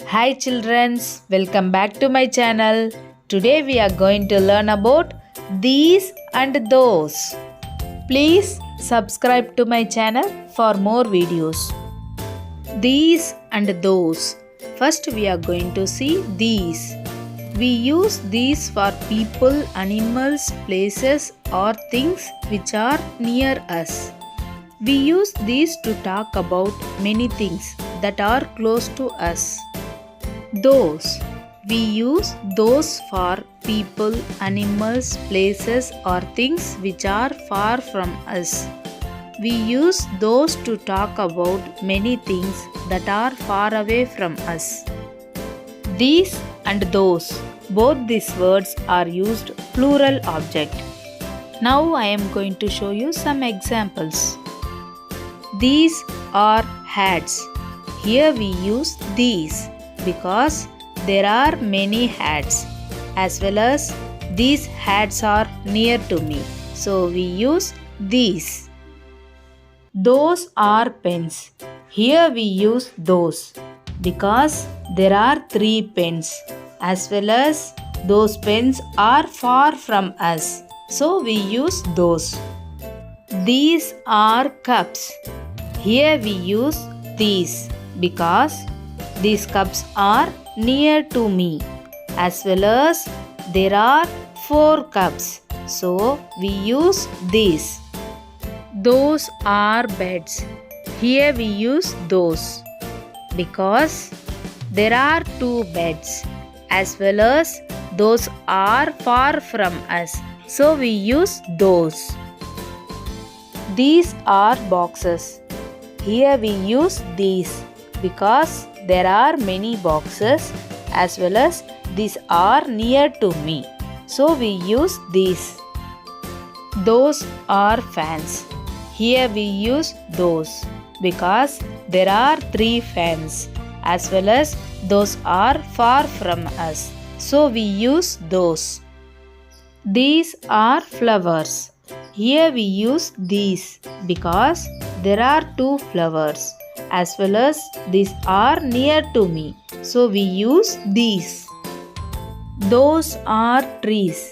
Hi children, welcome back to my channel. Today we are going to learn about these and those. Please subscribe to my channel for more videos. These and those. First we are going to see these. We use these for people, animals, places or things which are near us. We use these to talk about many things that are close to us. Those. We use those for people, animals, places or things which are far from us. We use those to talk about many things that are far away from us. These and those. Both these words are used plural object. Now I am going to show you some examples. These are hats. Here we use these because there are many hats, as well as these hats are near to me, so we use these. Those are pens. Here we use those because there are 3 pens, as well as those pens are far from us, so we use those. These are cups. Here we use these because these cups are near to me, as well as there are 4 cups, so we use these. Those are beds. Here we use those because there are 2 beds, as well as those are far from us, so we use those. These are boxes. Here we use these because there are many boxes, as well as these are near to me, so we use these. Those are fans. Here we use those because there are 3 fans, as well as those are far from us, so we use those. These are flowers. Here we use these because there are 2 flowers, as well as these are near to me, so we use these. Those are trees.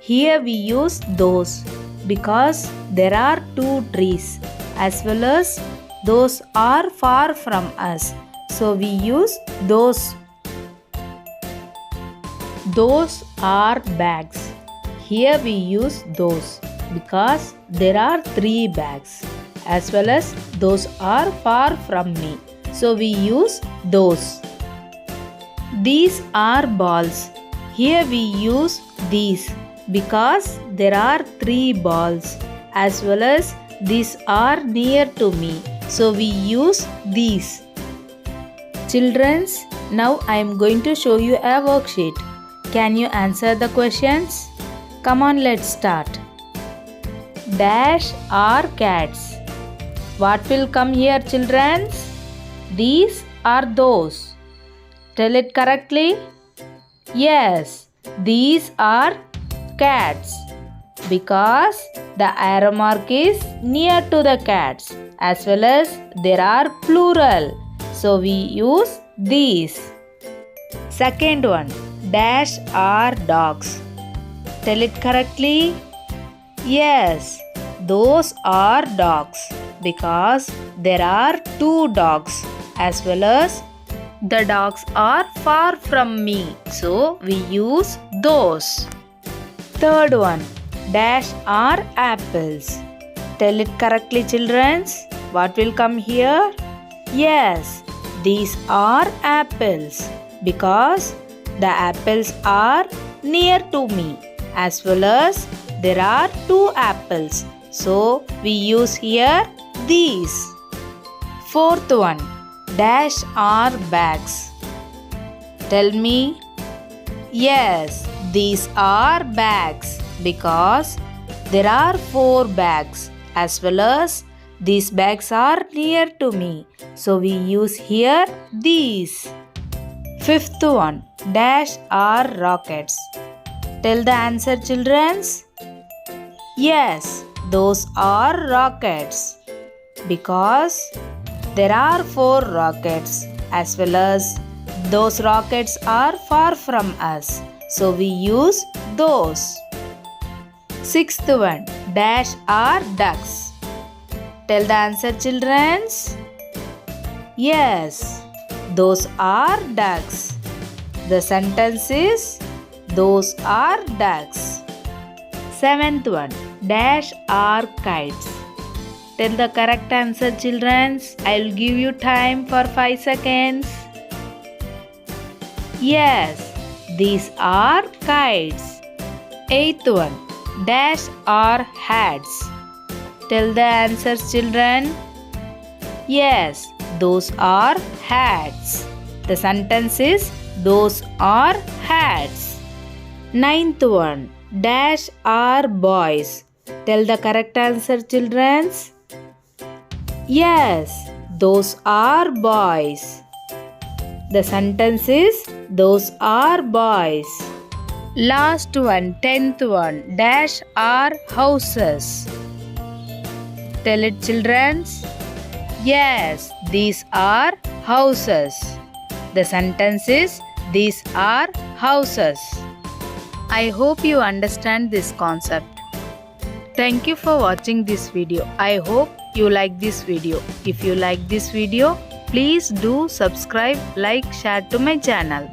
Here we use those because there are 2 trees, as well as those are far from us, so we use those. Those are bags. Here we use those because there are 3 bags, as well as those are far from me, so we use those. These are balls. Here we use these because there are 3 balls, as well as these are near to me, so we use these. Childrens, now I am going to show you a worksheet. Can you answer the questions? Come on, let's start. Dash are cats. What will come here, children? These are those. Tell it correctly. Yes, these are cats because the arrow mark is near to the cats, as well as there are plural, so we use these. Second one, dash are dogs. Tell it correctly. Yes, those are dogs because there are 2 dogs, as well as the dogs are far from me, so we use those. Third one, dash are apples. Tell it correctly, children. What will come here? Yes, these are apples because the apples are near to me, as well as there are 2 apples, so we use here these. Fourth one, dash are bags. Tell me. Yes, these are bags because there are 4 bags, as well as these bags are near to me, so we use here these. Fifth one, dash are rockets. Tell the answer, children. Yes, those are rockets because there are 4 rockets, as well as Those rockets are far from us, so we use those. Sixth one, dash are ducks. Tell the answer, children. Yes, those are ducks. The sentence is, those are ducks. Seventh one, dash are kites. Tell the correct answer, children. I will give you time for 5 seconds. Yes, these are kites. Eighth one, dash are hats. Tell the answers, children. Yes, those are hats. The sentence is, those are hats. Ninth one, dash are boys. Tell the correct answer, children. Yes, those are boys. The sentence is, those are boys. Last one, 10th one, dash are houses. Tell it, children. Yes, these are houses. The sentence is, these are houses. I hope you understand this concept. Thank you for watching this video. I hope you like this video. If you like this video, please do subscribe, like, share to my channel.